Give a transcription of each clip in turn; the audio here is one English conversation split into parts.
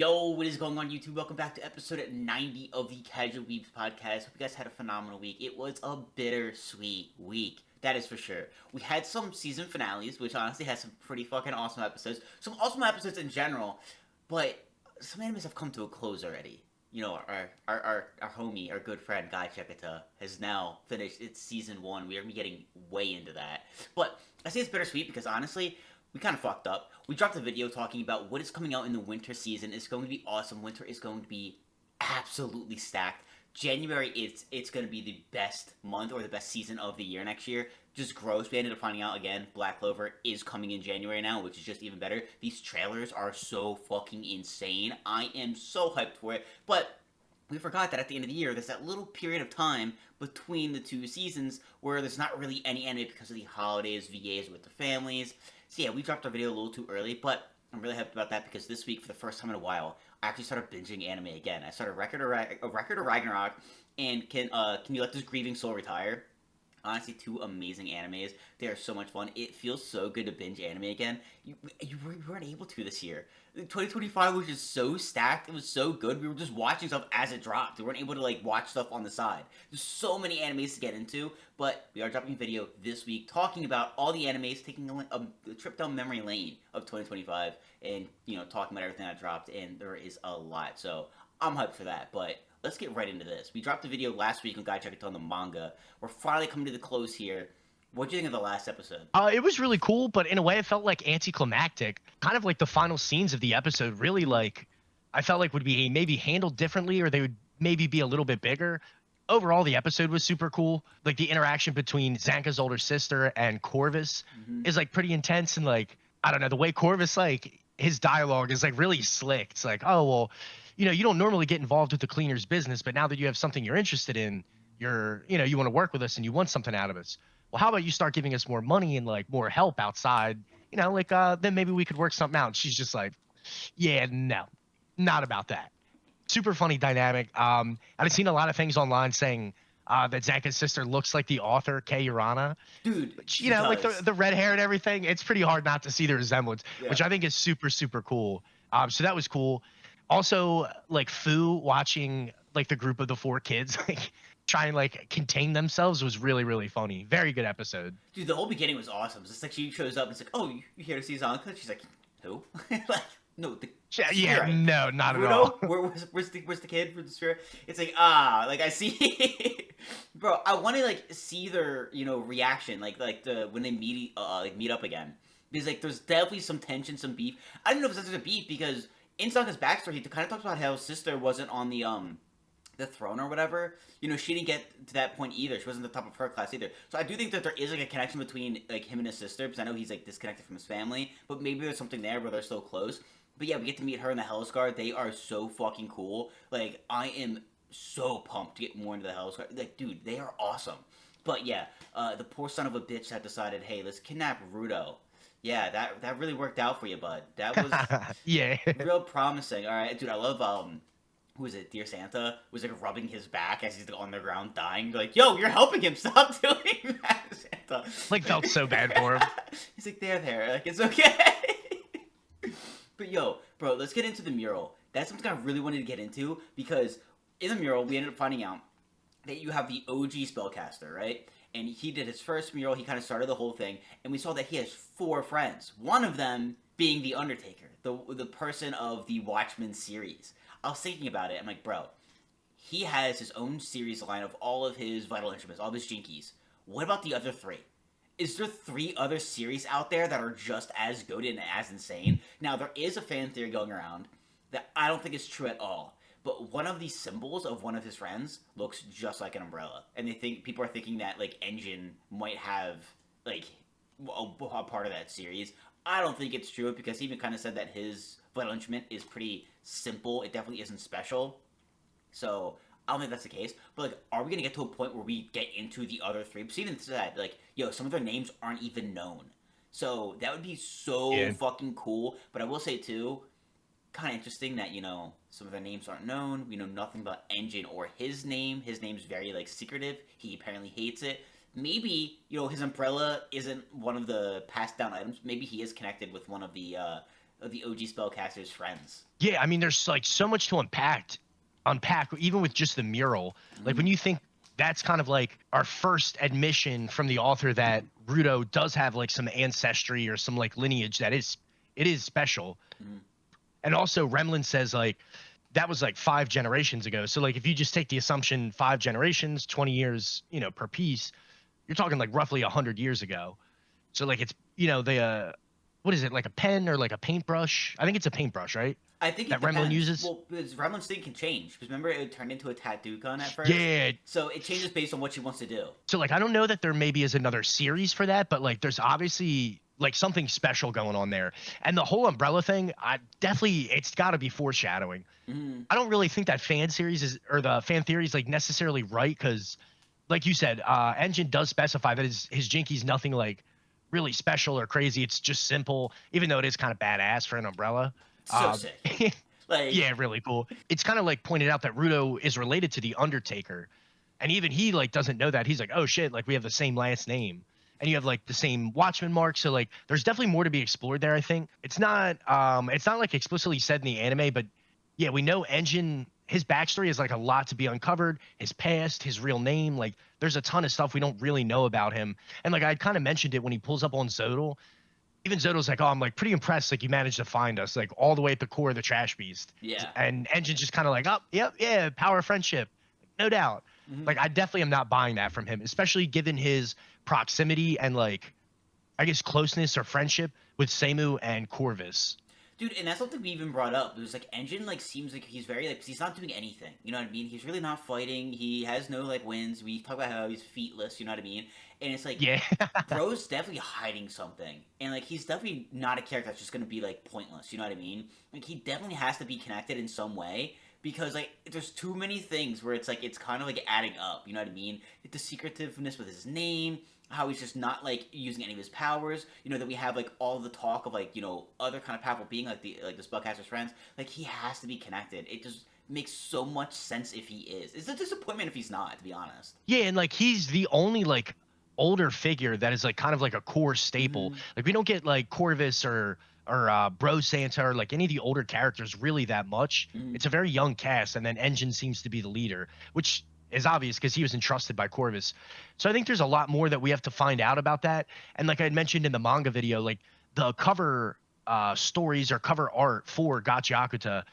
Yo, what is going on YouTube? Welcome back to episode 90 of the Casual Weebs podcast. Hope you guys had a phenomenal week. It was a bittersweet week. That is for sure. We had some season finales, which honestly had some pretty fucking awesome episodes. Some awesome episodes in general, but some animes have come to a close already. You know, our homie, our good friend Gachiakuta has now finished its season 1. We are gonna be getting way into that. But I say it's bittersweet because honestly, we kind of fucked up. We dropped a video talking about what is coming out in the winter season. It's going to be awesome. Winter is going to be absolutely stacked. January it's going to be the best month or the best season of the year next year. Just gross. We ended up finding out again. Black Clover is coming in January now, which is just even better. These trailers are so fucking insane. I am so hyped for it. But we forgot that at the end of the year, there's that little period of time between the two seasons where there's not really any anime because of the holidays, VAs with the families. So yeah, we dropped our video a little too early, but I'm really happy about that because this week, for the first time in a while, I actually started binging anime again. I started Record of Ragnarok, and Can You Let This Grieving Soul Retire? Honestly, two amazing animes. They are so much fun. It feels so good to binge anime again. You weren't able to this year. 2025 was just so stacked. It was so good. We were just watching stuff as it dropped. We weren't able to like watch stuff on the side. There's so many animes to get into, but we are dropping a video this week talking about all the animes, taking a trip down memory lane of 2025, and talking about everything that dropped. And there is a lot, so I'm hyped for that. But let's get right into this. We dropped a video last week on Gachiakuta on the manga. We're finally coming to the close here. What do you think of the last episode? It was really cool, but in a way, it felt like anticlimactic. Kind of like the final scenes of the episode. Really, like I felt like would be maybe handled differently, or they would maybe be a little bit bigger. Overall, the episode was super cool. Like the interaction between Zanka's older sister and Corvus is like pretty intense, and like I don't know, the way Corvus like his dialogue is like really slick. It's like, oh well, you don't normally get involved with the cleaner's business, but now that you have something you're interested in, you want to work with us and you want something out of us. Well, how about you start giving us more money and like more help outside? Then maybe we could work something out. And she's just like, yeah, no, not about that. Super funny dynamic. I've seen a lot of things online saying that Zanka's sister looks like the author Kei Urana. Dude, Which, she like does. the red hair and everything. It's pretty hard not to see the resemblance, Yeah. which I think is super, super cool. So that was cool. Also, like Fu watching like the group of the 4 kids like try and like contain themselves was really, really funny. Very good episode. Dude, the whole beginning was awesome. It's like she shows up and it's like, oh, you here to see Zanka? She's like, who? Like, no, the Yeah, spirit. no, not at Bruno, all. where's the kid for the spirit? It's like like I see, bro. I want to like see their reaction, like when they meet up again, because like there's definitely some tension, some beef. I don't know if there's a beef because in Sanka's backstory, he kind of talks about how his sister wasn't on the throne or whatever. She didn't get to that point either. She wasn't the top of her class either. So I do think that there is like a connection between like him and his sister, because I know he's like disconnected from his family, but maybe there's something there where they're still close. But yeah, we get to meet her and the Hell's Guard. They are so fucking cool. Like, I am so pumped to get more into the Hell's Guard. Like, dude, they are awesome. But yeah, the poor son of a bitch had decided, hey, let's kidnap Rudo. Yeah, that really worked out for you, bud. That was Yeah. real promising. All right, dude, I love who is it? Dear Santa was like rubbing his back as he's like, on the ground dying. Like, yo, you're helping him. Stop doing that, Santa. Like felt so bad for him. He's like, there. Like, it's okay. But yo, bro, let's get into the mural. That's something I really wanted to get into because in the mural we ended up finding out that you have the OG spellcaster, right? And he did his first mural. He kind of started the whole thing, and we saw that he has 4 friends. One of them being the Undertaker, the person of the Watchmen series. I was thinking about it. I'm like, bro, he has his own series line of all of his vital instruments, all of his jinkies. What about the other 3? Is there 3 other series out there that are just as good and as insane? Now, there is a fan theory going around that I don't think is true at all. But one of the symbols of one of his friends looks just like an umbrella. And people are thinking that, like, Engine might have, like, a part of that series. I don't think it's true because he even kind of said that his vital instrument is pretty simple. It definitely isn't special. So I don't think that's the case. But like, are we gonna get to a point where we get into the other 3? But even said, like, yo, some of their names aren't even known. So that would be so fucking cool. But I will say too, kind of interesting that some of their names aren't known. We know nothing about Engine or his name. His name's very like secretive. He apparently hates it. Maybe his umbrella isn't one of the passed down items. Maybe he is connected with one of the of the OG spellcaster's friends. Yeah, I mean, there's like so much to unpack, even with just the mural. Like when you think that's kind of like our first admission from the author that Rudo does have like some ancestry or some like lineage that it is special. And also Remlin says like that was like 5 generations ago. So like if you just take the assumption 5 generations, 20 years, per piece, you're talking like roughly 100 years ago. So like it's the what is it, like a pen or like a paintbrush? I think it's a paintbrush, right? I think it That Remlin depends. uses. Well, because Remlin's thing can change. Because remember, it turned into a tattoo gun at first. Yeah. So it changes based on what she wants to do. So like I don't know that there maybe is another series for that, but like there's obviously like something special going on there. And the whole umbrella thing, I definitely it's got to be foreshadowing. I don't really think that fan series is or the fan theory is like necessarily right because, like you said, Engine does specify that his Jinky's nothing like really special or crazy. It's just simple, even though it is kind of badass for an umbrella. So sick. Like, Yeah, really cool. It's kind of like pointed out that Rudo is related to the Undertaker, and even he like doesn't know that. He's like, oh shit, like we have the same last name, and you have like the same Watchman mark. So like, there's definitely more to be explored there. I think it's not like explicitly said in the anime, but yeah, we know Engine. His backstory is like a lot to be uncovered. His past, his real name, like there's a ton of stuff we don't really know about him. And like I kind of mentioned it when he pulls up on Zodal. Even Zoto's like, oh, I'm like pretty impressed. Like you managed to find us like all the way at the core of the trash beast. yeah. And Engine's just kind of like, oh, yep, yeah, power of friendship, no doubt. Like I definitely am not buying that from him, especially given his proximity and like I guess closeness or friendship with Seimu and Corvus. Dude, and that's something we even brought up. It was like Engine like seems like he's very like he's not doing anything. You know what I mean? He's really not fighting. He has no like wins. We talk about how he's feetless. You know what I mean? And it's like, Yeah. bro's definitely hiding something, and like he's definitely not a character that's just gonna be like pointless. You know what I mean? Like he definitely has to be connected in some way because like there's too many things where it's like it's kind of like adding up. You know what I mean? The secretiveness with his name, how he's just not like using any of his powers. You know that we have like all the talk of like other kind of powerful being like the spellcaster's friends. Like he has to be connected. It just makes so much sense if he is. It's a disappointment if he's not, to be honest. Yeah, and like he's the only like older figure that is like kind of like a core staple. Like we don't get like Corvus or Bro Santa or like any of the older characters really that much. It's a very young cast, and then Engine seems to be the leader, which is obvious because he was entrusted by Corvus. So I think there's a lot more that we have to find out about that. And like I had mentioned in the manga video, like the cover stories or cover art for Gachiakuta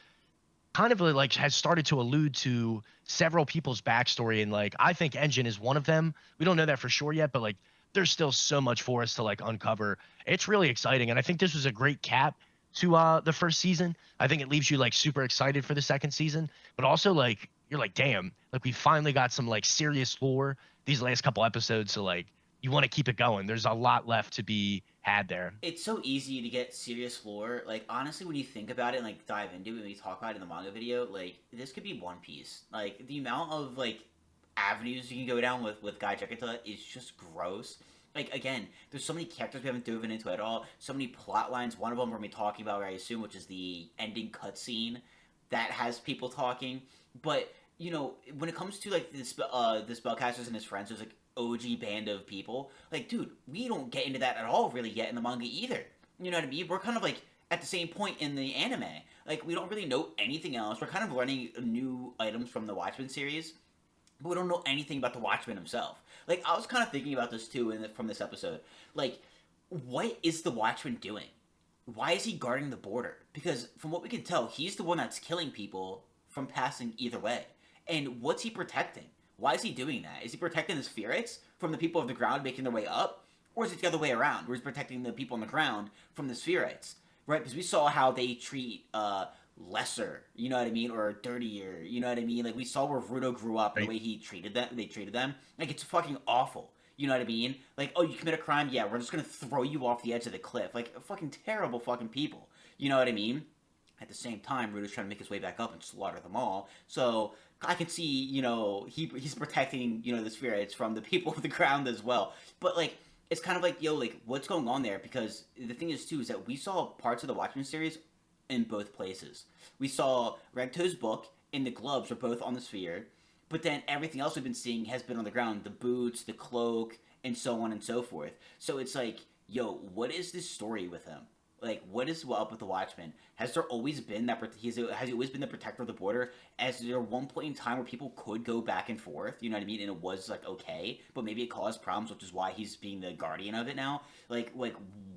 kind of like has started to allude to several people's backstory, and like I think Engine is one of them. We don't know that for sure yet, but like there's still so much for us to like uncover. It's really exciting, and I think this was a great cap to the first season. I think it leaves you like super excited for the second season, but also like you're like, damn, like we finally got some like serious lore these last couple episodes, so like you want to keep it going. There's a lot left to be had there. It's so easy to get serious lore. Like honestly, when you think about it and like dive into it, when we talk about it in the manga video, like this could be One Piece. Like the amount of like avenues you can go down with Gachiakuta is just gross. Like again, there's so many characters we haven't dove into at all. So many plot lines. One of them we're gonna be talking about, I assume, which is the ending cutscene that has people talking. But when it comes to like the spellcasters and his friends, there's like OG band of people. Like, dude, we don't get into that at all really yet in the manga either. You know what I mean? We're kind of like at the same point in the anime. Like, we don't really know anything else. We're kind of learning new items from the Watchmen series, but we don't know anything about the Watchman himself. Like, I was kind of thinking about this too from this episode. Like, what is the Watchman doing? Why is he guarding the border? Because from what we can tell, he's the one that's killing people from passing either way. And what's he protecting? Why is he doing that? Is he protecting the spirits from the people of the ground making their way up? Or is it the other way around, where he's protecting the people on the ground from the spirits? Right? Because we saw how they treat lesser, you know what I mean? Or dirtier, you know what I mean? Like, we saw where Rudo grew up and the way they treated them. Like, it's fucking awful. You know what I mean? Like, oh, you commit a crime? Yeah, we're just gonna throw you off the edge of the cliff. Like, fucking terrible fucking people. You know what I mean? At the same time, Rudo's trying to make his way back up and slaughter them all. So I can see, he's protecting, the spirits from the people of the ground as well. But, like, it's kind of like, like, what's going on there? Because the thing is, too, is that we saw parts of the Watchmen series in both places. We saw Ragto's book and the gloves were both on the sphere, but then everything else we've been seeing has been on the ground. The boots, the cloak, and so on and so forth. So it's like, what is this story with him? Like, what is up with the Watchmen? Has there always been that? Has he always been the protector of the border? As there one point in time where people could go back and forth, you know what I mean, and it was like okay, but maybe it caused problems, which is why he's being the guardian of it now. Like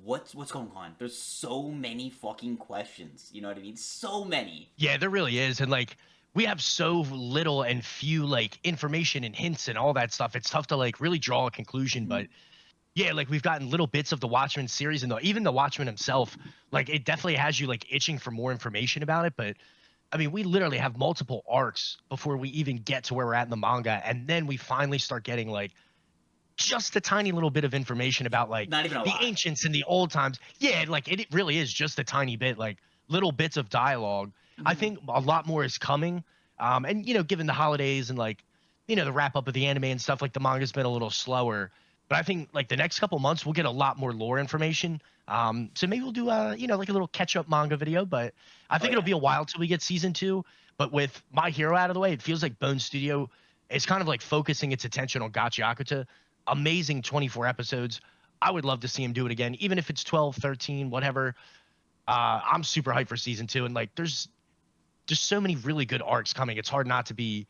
what's going on? There's so many fucking questions. You know what I mean? So many. Yeah, there really is. And like we have so little and few like information and hints and all that stuff. It's tough to like really draw a conclusion, Mm-hmm. but yeah, like we've gotten little bits of the Watchmen series and even the Watchmen himself, like it definitely has you like itching for more information about it. But I mean, we literally have multiple arcs before we even get to where we're at in the manga. And then we finally start getting like just a tiny little bit of information about like Not even a the lot. ancients and the old times. Yeah, like it really is just a tiny bit, like little bits of dialogue. I Mm-hmm. think a lot more is coming. And given the holidays and like, the wrap up of the anime and stuff, like the manga's been a little slower. But I think like the next couple months we'll get a lot more lore information. So maybe we'll do like a little catch up manga video, but I Oh think it'll yeah. be a while till we get season 2. But with My Hero out of the way, it feels like Bone Studio is kind of like focusing its attention on Gachiakuta. Amazing 24 episodes. I would love to see him do it again, even if it's 12, 13, whatever. I'm super hyped for season 2. And like, there's just so many really good arcs coming. It's hard not to be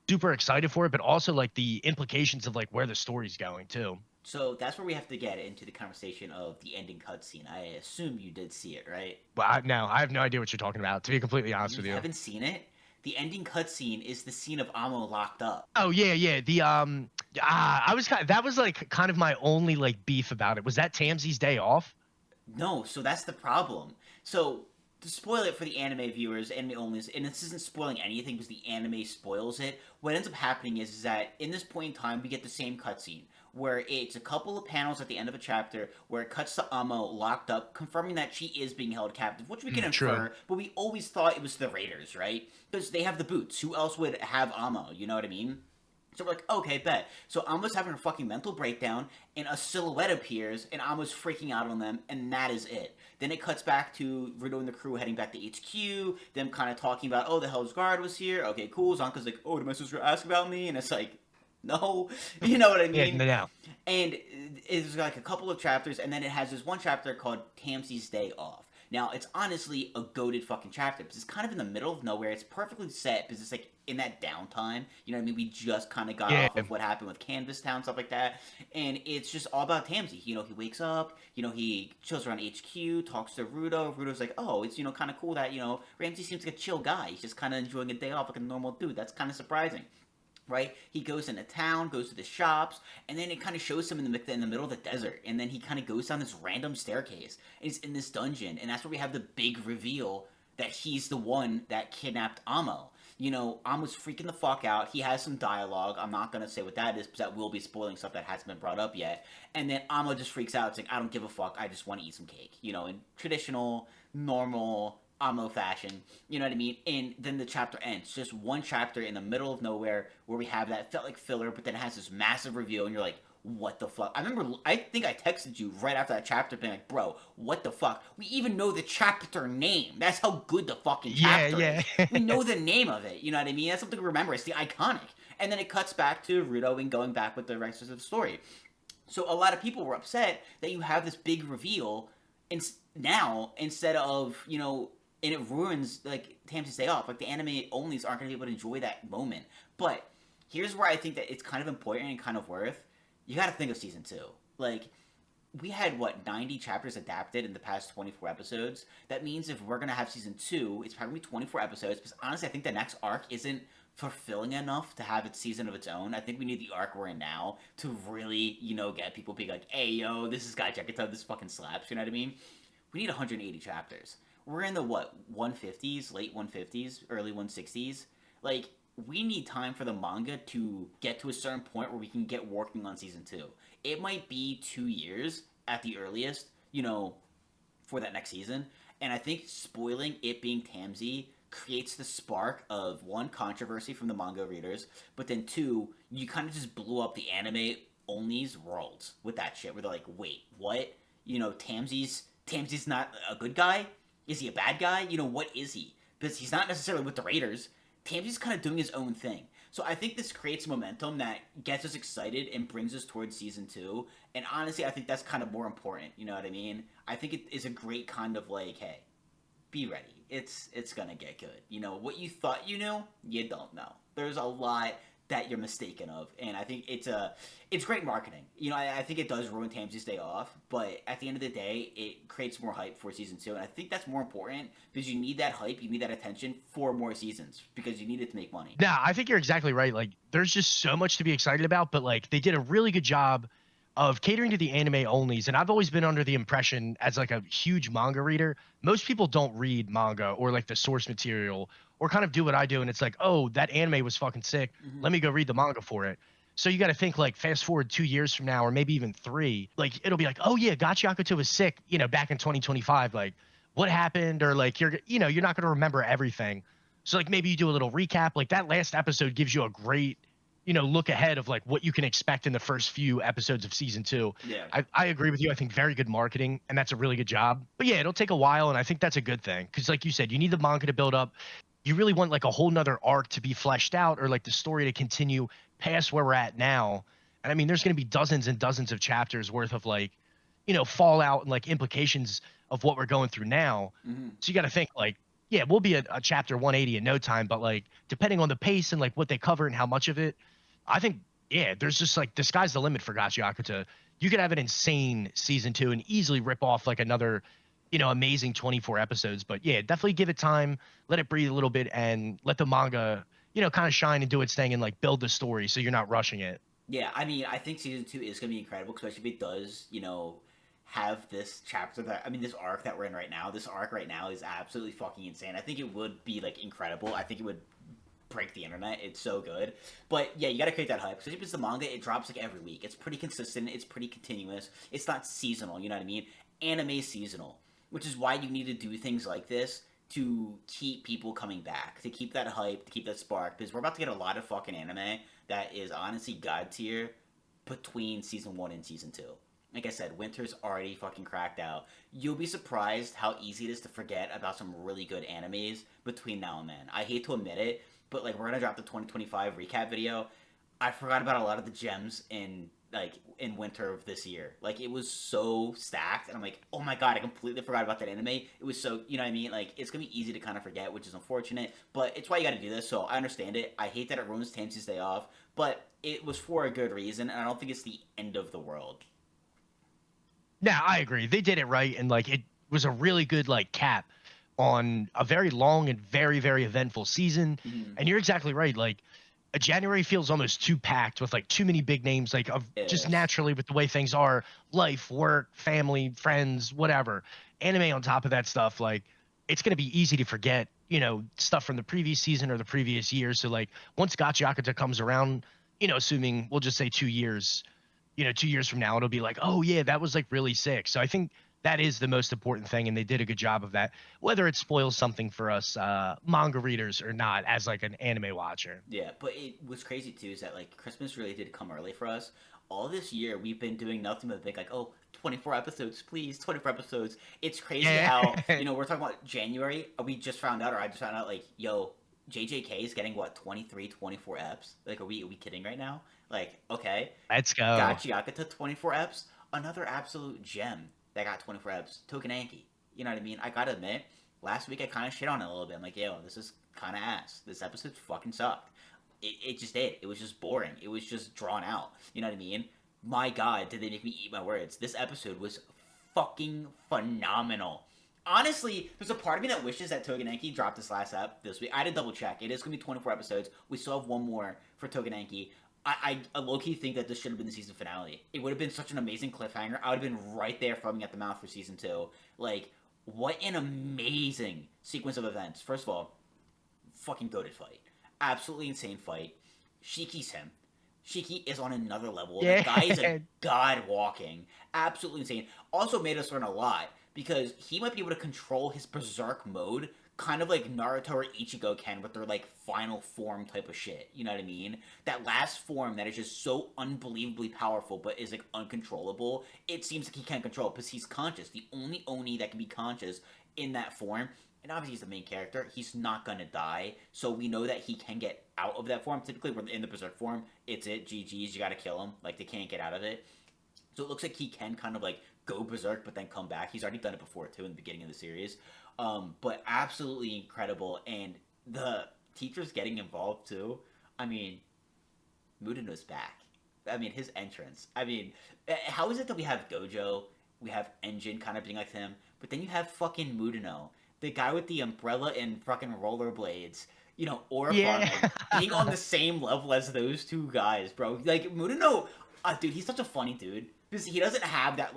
super excited for it, but also like the implications of like where the story's going too. So that's where we have to get into the conversation of the ending cutscene. I assume you did see it, right? But I have no idea what you're talking about, to be completely honest You with you. haven't seen it? The ending cutscene is the scene of Amo locked up. Oh yeah, yeah. I was that was like kind of my only like beef about it. Was that Tamsi's day off? No, so that's the problem. So to spoil it for the anime viewers, anime only, and this isn't spoiling anything because the anime spoils it. What ends up happening is that in this point in time, we get the same cutscene where it's a couple of panels at the end of a chapter where it cuts to Amo locked up, confirming that she is being held captive, which we can True. infer. But we always thought it was the Raiders, right? Because they have the boots. Who else would have Amo? You know what I mean? So we're like, okay, bet. So Amos having a fucking mental breakdown, and a silhouette appears, and Amos freaking out on them, and that is it. Then it cuts back to Rudo and the crew heading back to HQ, them kind of talking about, oh, the Hell's Guard was here. Okay, cool. Zonka's like, oh, did my sister ask about me? And it's like, no. You know what I Yeah, mean? no. And it's like a couple of chapters, and then it has this one chapter called Tamsi's Day Off. Now, it's honestly a goated fucking chapter because it's kind of in the middle of nowhere. It's perfectly set because it's like in that downtime. You know what I mean? We just kind of got Yeah. off of what happened with Canvas Town, stuff like that. And it's just all about Tamsi. You know, he wakes up, he chills around HQ, talks to Rudo. Rudo's like, oh, it's, kind of cool that, Ramsey seems like a chill guy. He's just kind of enjoying a day off like a normal dude. That's kind of surprising, right? He goes into town, goes to the shops, and then it kind of shows him in the middle of the desert, and then he kind of goes down this random staircase, and he's in this dungeon, and that's where we have the big reveal that he's the one that kidnapped Amo. Amo's freaking the fuck out. He has some dialogue. I'm not gonna say what that is, because that will be spoiling stuff that hasn't been brought up yet. And then Amo just freaks out. It's like, I don't give a fuck. I just want to eat some cake. In traditional, normal Amo fashion. You know what I mean? And then the chapter ends. Just one chapter in the middle of nowhere where we have that. It felt like filler, but then it has this massive reveal, and you're like, what the fuck? I think I texted you right after that chapter being like, bro, what the fuck? We even know the chapter name. That's how good the fucking chapter is. Yeah. We know the name of it. You know what I mean? That's something to remember. It's the iconic. And then it cuts back to Rudo and going back with the rest of the story. So a lot of people were upset that you have this big reveal now instead of, and it ruins, like, Tamsi's Day Off. Like, the anime onlys aren't going to be able to enjoy that moment. But here's where I think that it's kind of important and kind of worth. You got to think of season 2. Like, we had, 90 chapters adapted in the past 24 episodes. That means if we're going to have season 2, it's probably 24 episodes. Because honestly, I think the next arc isn't fulfilling enough to have its season of its own. I think we need the arc we're in now to really, get people being like, hey, yo, this is Gachiakuta, this fucking slaps. You know what I mean? We need 180 chapters. We're in the 150s, late 150s, early 160s. Like, we need time for the manga to get to a certain point where we can get working on season 2. It might be 2 years at the earliest, for that next season. And I think spoiling it being Tamsi creates the spark of, one, controversy from the manga readers, but then two, you kind of just blew up the anime only's worlds with that shit, where they're like, wait, what? Tamsi's not a good guy? Is he a bad guy? What is he? Because he's not necessarily with the Raiders. Tamsy's kind of doing his own thing. So I think this creates momentum that gets us excited and brings us towards season 2. And honestly, I think that's kind of more important. You know what I mean? I think it is a great kind of like, hey, be ready. It's gonna get good. You know what you thought you knew, you don't know. There's a lot that you're mistaken of, and I think it's great marketing. You know, I think it does ruin Tamsy's day off, but at the end of the day, it creates more hype for season 2, and I think that's more important because you need that hype, you need that attention for more seasons because you need it to make money. Yeah, I think you're exactly right. Like, there's just so much to be excited about, but like they did a really good job of catering to the anime onlys. And I've always been under the impression, as like a huge manga reader, most people don't read manga or like the source material or kind of do what I do. And it's like, oh, that anime was fucking sick. Mm-hmm. Let me go read the manga for it. So you got to think like fast forward 2 years from now, or maybe even three, like it'll be like, oh yeah, Gachiakuta was sick, back in 2025. Like, what happened? Or like you're not going to remember everything. So like maybe you do a little recap. Like that last episode gives you a great, look ahead of like what you can expect in the first few episodes of season 2. Yeah. I agree with you. I think very good marketing, and that's a really good job. But yeah, it'll take a while, and I think that's a good thing because, like you said, you need the manga to build up. You really want like a whole nother arc to be fleshed out, or like the story to continue past where we're at now. And I mean, there's going to be dozens and dozens of chapters worth of like, fallout and like implications of what we're going through now. Mm-hmm. So you got to think like, yeah, we'll be a chapter 180 in no time, but like depending on the pace and like what they cover and how much of it, I think, yeah, there's just like the sky's the limit for Gachiakuta. You could have an insane season 2 and easily rip off like another, amazing 24 episodes. But yeah, definitely give it time, let it breathe a little bit, and let the manga, kind of shine and do its thing and like build the story so you're not rushing it. Yeah, I mean, I think season 2 is going to be incredible, especially if it does, have this chapter that, I mean, this arc that we're in right now. This arc right now is absolutely fucking insane. I think it would be, like, incredible. I think it would break the internet. It's so good. But, yeah, you gotta create that hype. Especially if it's the manga, it drops, like, every week. It's pretty consistent. It's pretty continuous. It's not seasonal, you know what I mean? Anime seasonal, which is why you need to do things like this to keep people coming back, to keep that hype, to keep that spark, because we're about to get a lot of fucking anime that is honestly god tier between season 1 and season 2. Like I said, winter's already fucking cracked out. You'll be surprised how easy it is to forget about some really good animes between now and then. I hate to admit it, but like we're gonna drop the 2025 recap video. I forgot about a lot of the gems in winter of this year. Like it was so stacked, and I'm like, oh my god, I completely forgot about that anime. It was so, you know what I mean? Like it's gonna be easy to kind of forget, which is unfortunate, but it's why you got to do this. So I understand it. I hate that it ruins Tamsy's day off, but it was for a good reason, and I don't think it's the end of the world. Yeah, I agree. They did it right, and like it was a really good like cap on a very long and very very eventful season. Mm-hmm. And you're exactly right. Like a January feels almost too packed with like too many big names, like of just Yes. naturally with the way things are, life, work, family, friends, whatever. Anime on top of that stuff, like it's gonna be easy to forget, stuff from the previous season or the previous year. So like once Gachiakuta comes around, assuming we'll just say 2 years, 2 years from now, it'll be like, oh yeah, that was like really sick. So I think that is the most important thing, and they did a good job of that. Whether it spoils something for us manga readers or not, as like an anime watcher. Yeah, but it what's crazy too is that like Christmas really did come early for us. All this year we've been doing nothing but think like, oh, 24 episodes, please, 24 episodes. It's crazy Yeah. how, we're talking about January. We just found out, or I just found out, like, yo, JJK is getting what, 23, 24 eps? Like, are we kidding right now? Like, okay. Let's go. Gachiakuta 24 eps. Another absolute gem that got 24 eps. Tougen Anki. You know what I mean? I gotta admit, last week I kind of shit on it a little bit. I'm like, yo, this is kind of ass. This episode fucking sucked. It just did. It was just boring. It was just drawn out. You know what I mean? My god, did they make me eat my words. This episode was fucking phenomenal. Honestly, there's a part of me that wishes that Tougen Anki dropped this last ep this week. I had to double check. It is going to be 24 episodes. We still have one more for Tougen Anki. I low-key think that this should have been the season finale. It would have been such an amazing cliffhanger. I would have been right there foaming at the mouth for season 2. Like, what an amazing sequence of events. First of all, fucking goated fight. Absolutely insane fight. Shiki's him. Shiki is on another level. Yeah. The guy is a god walking. Absolutely insane. Also made us learn a lot because he might be able to control his berserk mode kind of like Naruto or Ichigo can with their like final form type of shit. You know what I mean? That last form that is just so unbelievably powerful but is like uncontrollable. It seems like he can't control it because he's conscious. The only Oni that can be conscious in that form and obviously he's the main character, he's not gonna die. So we know that he can get out of that form. Typically, when in the Berserk form, it's it. GG's, you gotta kill him. Like, they can't get out of it. So it looks like he can kind of like go berserk, but then come back. He's already done it before too in the beginning of the series. But absolutely incredible, and the teachers getting involved too. I mean, Mudano's back. I mean, his entrance. I mean, how is it that we have Gojo, we have Engine kind of being like him, but then you have fucking Mudano, the guy with the umbrella and fucking rollerblades, aura Yeah. farming, being on the same level as those two guys, bro. Like, Mudano, dude, he's such a funny dude because he doesn't have that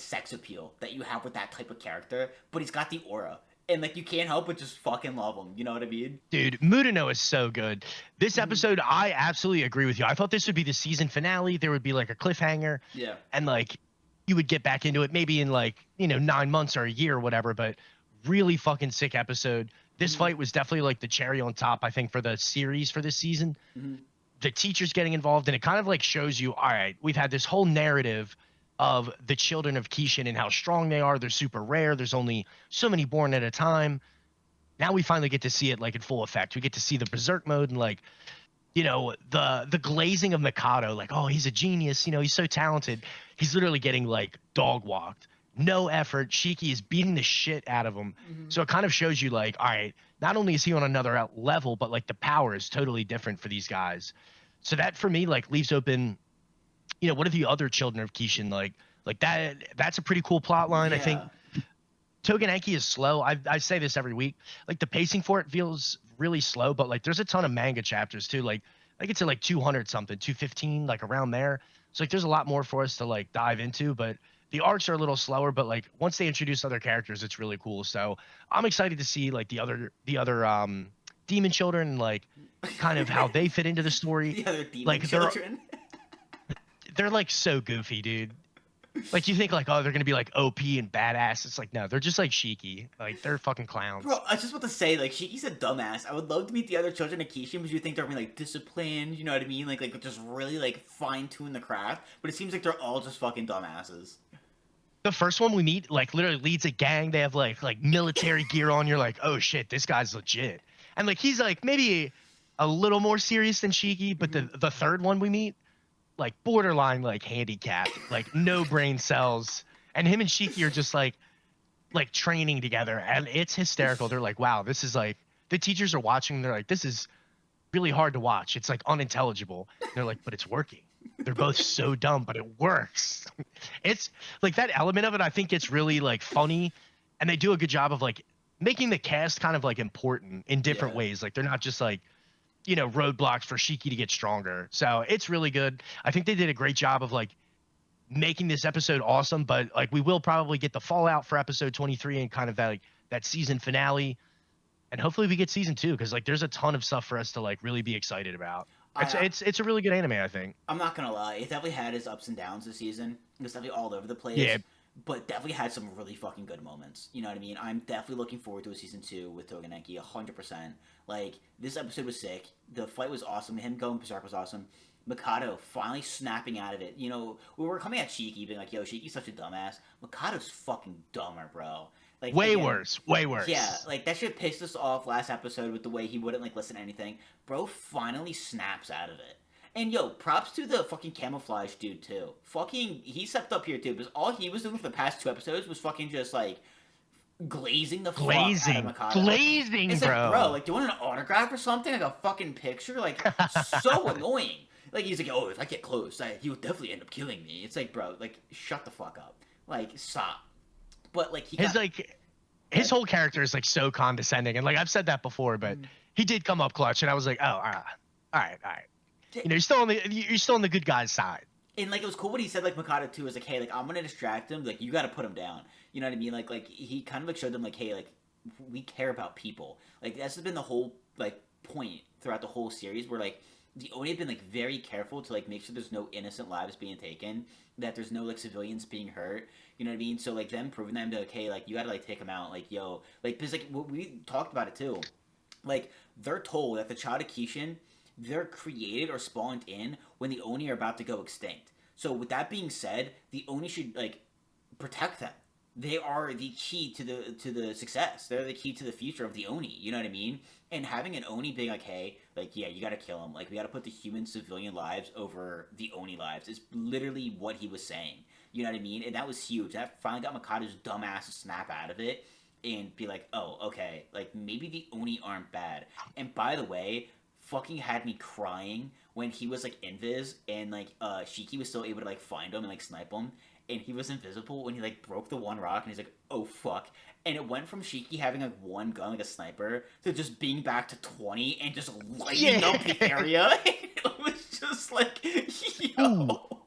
sex appeal that you have with that type of character, but he's got the aura. And like you can't help but just fucking love him. You know what I mean? Dude, Mudano is so good. This Mhm. episode, I absolutely agree with you. I thought this would be the season finale. There would be like a cliffhanger, Yeah. and like you would get back into it maybe in like 9 months or a year or whatever. But really fucking sick episode. This Mhm. fight was definitely like the cherry on top, I think, for the series for this season. Mhm. The teachers getting involved, and it kind of like shows you, all right, we've had this whole narrative of the children of Kishin and how strong they are. They're super rare. There's only so many born at a time. Now we finally get to see it like in full effect. We get to see the berserk mode and like the glazing of Mikado. Like, oh, he's a genius. He's so talented. He's literally getting like dog walked. No effort. Shiki is beating the shit out of him. Mhm. So it kind of shows you like, all right, not only is he on another level, but like the power is totally different for these guys. So that for me like leaves open, what are the other children of Kishin like that? That's a pretty cool plot line. I think Yeah. Tougen Anki is slow. I say this every week. Like the pacing for it feels really slow, but like there's a ton of manga chapters too. Like I get to like 200 something, 215, like around there. So like there's a lot more for us to like dive into, but the arcs are a little slower, but like once they introduce other characters, it's really cool. So I'm excited to see like the other demon children, like kind of how they fit into the story. The other demon Like they're children. they're like so goofy, dude. Like you think like, oh, they're gonna be like OP and badass. It's like no, they're just like Shiki. Like they're fucking Bro, clowns. I was just about to say, like, Shiki's a dumbass. I would love to meet the other children of Kishin because you think they're gonna be, like, disciplined, you know what I mean? Like just really, like, fine-tune the craft. But it seems like they're all just fucking dumbasses. The first one we meet, like literally leads a gang. They have like military gear on. You're like, oh shit, this guy's legit. And like he's like maybe a little more serious than Shiki, but Hmm. the third one we meet, like borderline like handicapped, like no brain cells. And him and Shiki are just like training together, and it's hysterical. They're like, wow, this is like the teachers are watching. They're like, this is really hard to watch. It's like unintelligible. They're like, but it's working. They're both so dumb, but it works. It's like that element of it, I think it's really like funny. And they do a good job of like making the cast kind of like important in different Yeah. ways. Like they're not just like, roadblocks for Shiki to get stronger. So it's really good. I think they did a great job of like making this episode awesome, but like we will probably get the fallout for episode 23 and kind of that season finale, and hopefully we get season 2 because like there's a ton of stuff for us to like really be excited about. It's I, it's it's a really good anime, I think. I'm not gonna lie, it definitely had its ups and downs this season. It was definitely all over the Yeah, place, but definitely had some really fucking good moments. You know what I mean? I'm definitely looking forward to a season 2 with Tougen Anki, 100%. Like, this episode was sick. The fight was awesome. Him going berserk was awesome. Mikado finally snapping out of it. We were coming at Shiki, being like, yo, Shiki's such a dumbass. Mikado's fucking dumber, bro. Like, way again, worse, way yeah, worse. like that shit pissed us off last episode with the way he wouldn't like listen to anything. Bro finally snaps out of it. And yo, props to the fucking camouflage dude too. Fucking he stepped up here too, because all he was doing for the past 2 episodes was fucking just like glazing the fuck out of Glazing, Mikado. glazing, It's like, bro, bro. like, do you want an autograph or something? Like a fucking picture? Like, so annoying. Like, he's like, oh, if I get close, he would definitely end up killing me. It's like, bro, like, shut the fuck up. Like, stop. But, like, he His got. like his Good. whole character is like so condescending, and like I've said that before, but he did come up clutch, and I was like, oh, all right. You're still on the good guy's side. And like it was cool what he said like Mikado too is like, hey, like I'm gonna distract him, like you gotta put him down. You know what I mean? Like he kind of like showed them like, hey, like we care about people. Like that's been the whole like point throughout the whole series where like the Oni have been like very careful to like make sure there's no innocent lives being taken, that there's no like civilians being hurt. You know what I mean? So like them proving them to like, hey, like you gotta like take them out, like yo, like because like we talked about it too. Like they're told that the child of Kishin, they're created or spawned in when the Oni are about to go extinct. So with that being said, the Oni should like protect them. they are the key to the success. They're the key to the future of the Oni. You know what I mean? And having an Oni being like, hey, like, yeah, you gotta kill him. Like, we gotta put the human civilian lives over the Oni lives is literally what he was saying. You know what I mean? And that was huge. That finally got Mikado's dumbass to snap out of it and be like, oh, okay, like maybe the Oni aren't bad. And by the way, fucking had me crying when he was like invis and like Shiki was still able to like find him and like snipe him and he was invisible when he like broke the one rock and he's like, oh fuck. And it went from Shiki having like one gun like a sniper to just being back to 20 and just lighting Yeah. up the area. It was just like, Ooh. yo.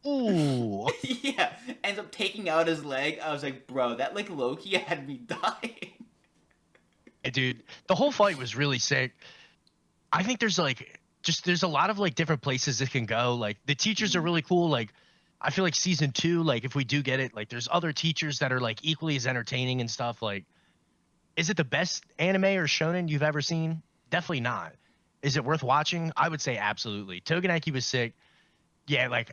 Ooh. Yeah, ends up taking out his leg. I was like, bro, that like Loki had me dying. Hey, dude, the whole fight was really sick. I think there's like just there's a lot of like different places it can go. Like the teachers are really cool. Like I feel like season 2, like if we do get it, like there's other teachers that are like equally as entertaining and stuff. Like, is it the best anime or shonen you've ever seen? Definitely not. Is it worth watching? I would say absolutely. Tougen Anki was sick. Yeah, like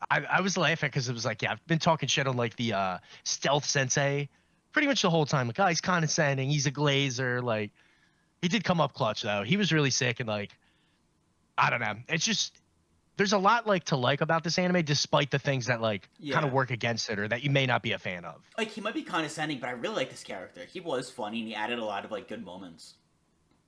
I was laughing because it was like, yeah, I've been talking shit on like the stealth sensei pretty much the whole time. Like, oh, he's condescending, he's a glazer. Like, he did come up clutch though. He was really sick and like, I don't know. It's just there's a lot like to like about this anime, despite the things that like kind Yeah. of work against it or that you may not be a fan of. Like, he might be condescending, but I really like this character. He was funny and he added a lot of, like, good moments.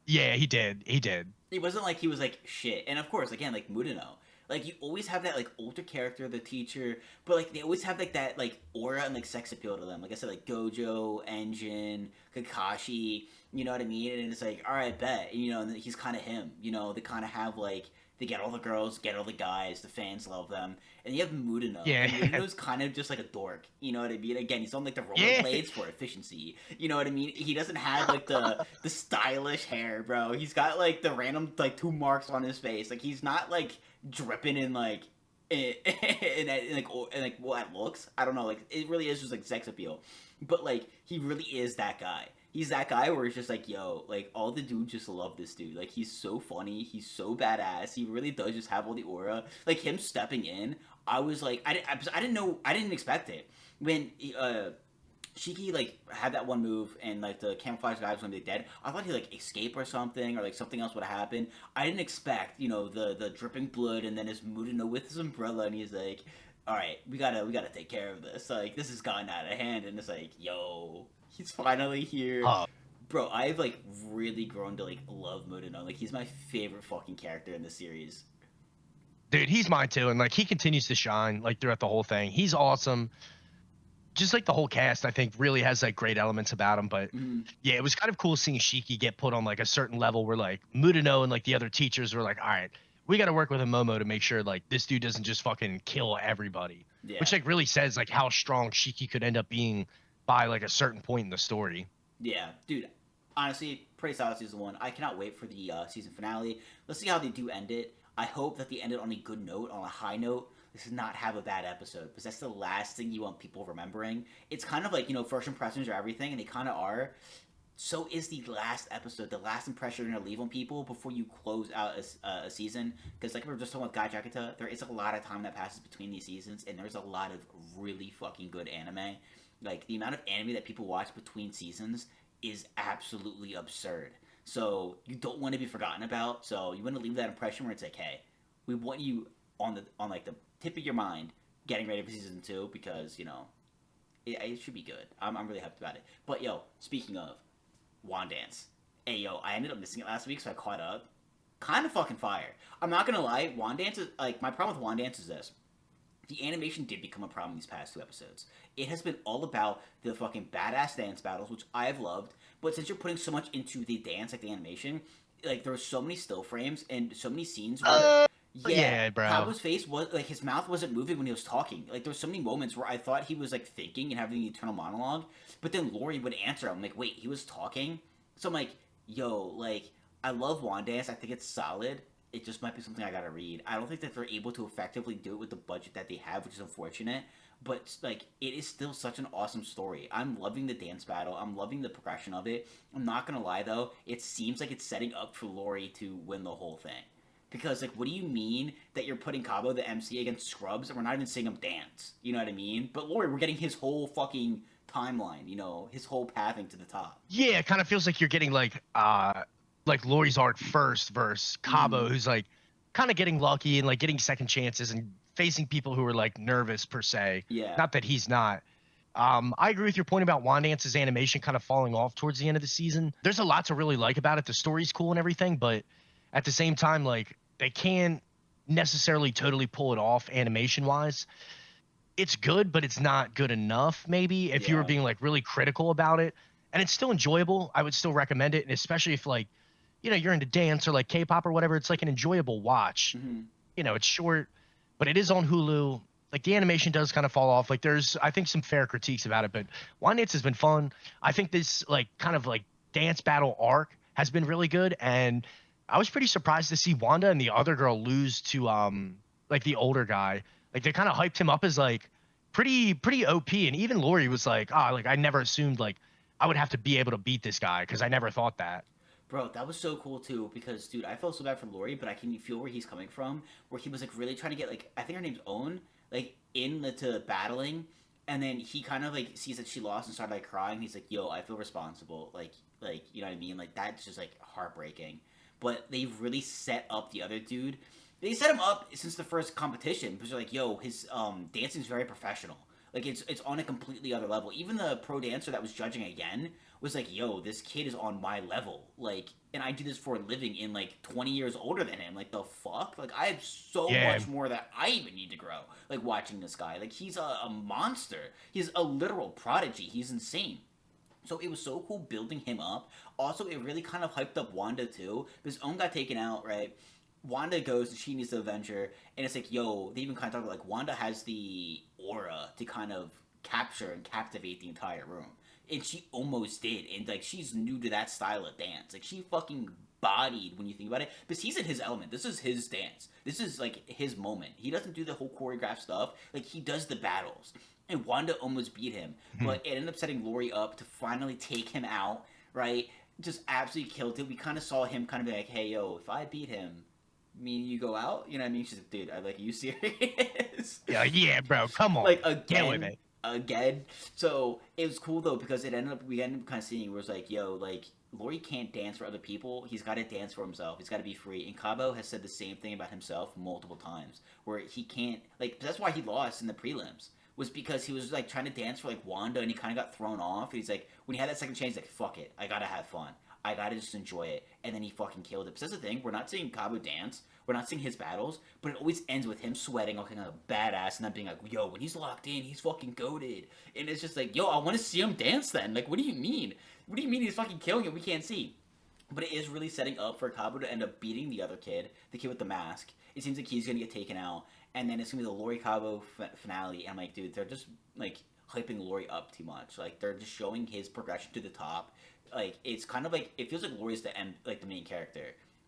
Yeah, he did. He did. It wasn't like he was, like, shit. And of course, again, like, Mudano. Like, you always have that, like, older character, the teacher, but, like, they always have, like, that, like, aura and, like, sex appeal to them. Like I said, like, Gojo, Engine, Kakashi, you know what I mean? And it's like, alright, bet. And, you know, and he's kind of him. You know, they kind of have, like, they get all the girls, get all the guys, the fans love them. And you have Mudano. Yeah. And Mudano's kind of just like a dork. You know what I mean? Again, he's on like the Yeah. rollerblades for efficiency. You know what I mean? He doesn't have like the stylish hair, bro. He's got like the random like 2 marks on his face. Like he's not like dripping in like like what looks. I don't know. Like it really is just like sex appeal. But like he really is that guy. He's that guy where it's just like, yo, like all the dudes just love this dude. Like he's so funny, he's so badass. He really does just have all the aura. Like him stepping in, I was like, I didn't know, I didn't expect it when Shiki like had that one move and like the camouflage guys when they dead. I thought he'd like escape or something or like something else would have happened. I didn't expect the dripping blood and then his Mudano with his umbrella and he's like, all right, we gotta take care of this. Like this has gotten out of hand and it's like, yo, he's finally here. Oh, Bro, I've like really grown to like love Mudano. Like he's my favorite fucking character in the series. dude, he's mine too. And like he continues to shine like throughout the whole thing. He's awesome. Just like the whole cast, I think really has like great elements about him. But Mhm. yeah, it was kind of cool seeing Shiki get put on like a certain level where like Mudano and like the other teachers were like, all right, we got to work with a Momo to make sure like this dude doesn't just fucking kill everybody. Yeah. Which like really says like how strong Shiki could end up being by like a certain point in the story. Yeah, dude. Honestly, pretty solid season 1. I cannot wait for the season finale. Let's see how they do end it. I hope that they end it on a good note, on a high note. This does not have a bad episode because that's the last thing you want people remembering. It's kind of like first impressions are everything, and they kind of are. So is the last episode, the last impression you're gonna leave on people before you close out a season. Because like we were just talking about Gachiakuta, there is a lot of time that passes between these seasons, and there's a lot of really fucking good anime. Like the amount of anime that people watch between seasons is absolutely absurd. So you don't want to be forgotten about. So you want to leave that impression where it's like, hey, we want you on like the tip of your mind, getting ready for season 2 because it should be good. I'm really hyped about it. But yo, speaking of Wandance, hey yo, I ended up missing it last week, so I caught up. Kind of fucking fire. I'm not gonna lie, Wandance is like my problem with Wandance is this. The animation did become a problem these past 2 episodes. It has been all about the fucking badass dance battles, which I've loved. But since you're putting so much into the dance, like the animation, like there were so many still frames and so many scenes where, Yeah, bro. Kabu's face was like his mouth wasn't moving when he was talking. Like there were so many moments where I thought he was like thinking and having the eternal monologue, but then Lori would answer. I'm like, wait, he was talking. So I'm like, yo, like I love Wandance. I think it's solid. It just might be something I gotta read. I don't think that they're able to effectively do it with the budget that they have, which is unfortunate. But like, it is still such an awesome story. I'm loving the dance battle. I'm loving the progression of it. I'm not gonna lie though, it seems like it's setting up for Lori to win the whole thing. Because like, what do you mean that you're putting Cabo the MC against Scrubs and we're not even seeing him dance? You know what I mean? But Lori, we're getting his whole fucking timeline, you know, his whole pathing to the top. Yeah, it kind of feels like you're getting like Lori's arc first versus Cabo, Mm, who's like kind of getting lucky and like getting second chances and facing people who are like nervous per se. yeah. Not that he's not. I agree with your point about Wandance's animation kind of falling off towards the end of the season. There's a lot to really like about it. The story's cool and everything, but at the same time, like they can't necessarily totally pull it off animation wise. It's good, but it's not good enough, maybe, if you were Yeah. being like really critical about it. And it's still enjoyable. I would still recommend it. And especially if like, you're into dance or like K-pop or whatever, it's like an enjoyable watch. Hmm. It's short, but it is on Hulu. Like the animation does kind of fall off. Like there's, I think, some fair critiques about it, but Wandance has been fun. I think this like kind of like dance battle arc has been really good, and I was pretty surprised to see Wanda and the other girl lose to like the older guy. Like they kind of hyped him up as like pretty OP, and even Lori was like, like I never assumed like I would have to be able to beat this guy because I never thought that. Bro, that was so cool too because, dude, I felt so bad for Lori, but I can feel where he's coming from. Where he was like really trying to get like I think her name's Own like into battling, and then he kind of like sees that she lost and started like crying. He's like, "Yo, I feel responsible." Like you know what I mean? Like that's just like heartbreaking. But they really set up the other dude. They set him up since the first competition because they're like, "Yo, his dancing's very professional." Like it's on a completely other level. Even the pro dancer that was judging again was like, yo, this kid is on my level. Like, and I do this for a living in like 20 years older than him. Like, the fuck? Like, I have so Yeah, much more that I even need to grow. Like, watching this guy. Like, he's a monster. He's a literal prodigy. He's insane. So it was so cool building him up. Also, it really kind of hyped up Wanda too. Because Own got taken out, right? Wanda goes and she needs to avenge her. And it's like, yo, they even kind of talk about like Wanda has the aura to kind of capture and captivate the entire room. And she almost did. And like she's new to that style of dance. Like she fucking bodied when you think about it. Because he's in his element. This is his dance. This is like his moment. He doesn't do the whole choreographed stuff. Like he does the battles. And Wanda almost beat him. But it ended up setting Lori up to finally take him out, right? Just absolutely killed it. We kind of saw him kind of be like, hey, yo, if I beat him, me and you go out? You know what I mean? She's like, dude, I like, are you serious? yeah, bro, come on, Like get with again, it. again. So it was cool though because we ended up kind of seeing where it's like, yo, like Laurie can't dance for other people. He's got to dance for himself. He's got to be free. And Cabo has said the same thing about himself multiple times, where he can't like. That's why he lost in the prelims. Was because he was like trying to dance for like Wanda and he kind of got thrown off. He's like, when he had that second chance, he's like, fuck it, I gotta have fun. I gotta just enjoy it. And then he fucking killed it. But that's the thing, we're not seeing Cabo dance. We're not seeing his battles, but it always ends with him sweating, looking like a badass, and then being like, yo, when he's locked in, he's fucking goated. And it's just like, yo, I want to see him dance then. Like, what do you mean? What do you mean he's fucking killing it? We can't see. But it is really setting up for Cabo to end up beating the other kid, the kid with the mask. It seems like he's going to get taken out. And then it's going to be the Lori Cabo finale. And I'm like, dude, they're just, like, hyping Lori up too much. Like, they're just showing his progression to the top. Like, it's kind of like, it feels like Lori's the end, like, the main character.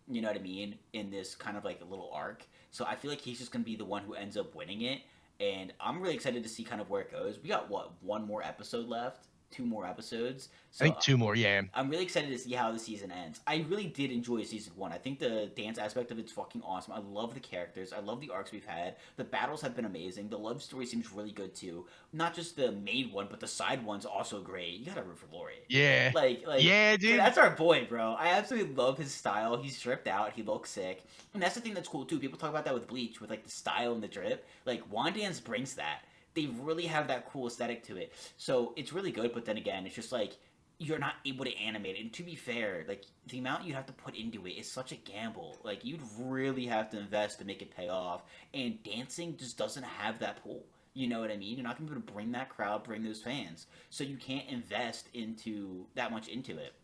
You know what I mean? In this kind of, like, a little arc. So I feel like he's just going to be the one who ends up winning it. And I'm really excited to see kind of where it goes. We got, what, one more episode left? Two more episodes. I So think two more, yeah. I'm really excited to see how the season ends. I really did enjoy season one. I think the dance aspect of it's fucking awesome. I love the characters. I love the arcs we've had. The battles have been amazing. The love story seems really good too. Not just the main one, but the side one's also great. You gotta root for Lori. Yeah. Like, Yeah, dude, dude. that's our boy, bro. I absolutely love his style. He's stripped out. He looks sick. And that's the thing that's cool too. People talk about that with Bleach, with like the style and the drip. Like, Wandance brings that. They really have that cool aesthetic to it. So it's really good, but then again, it's just like you're not able to animate it. And to be fair, like the amount you have to put into it is such a gamble. Like you'd really have to invest to make it pay off. And dancing just doesn't have that pull. You know what I mean? You're not gonna be able to bring that crowd, bring those fans. So you can't invest into that much into it.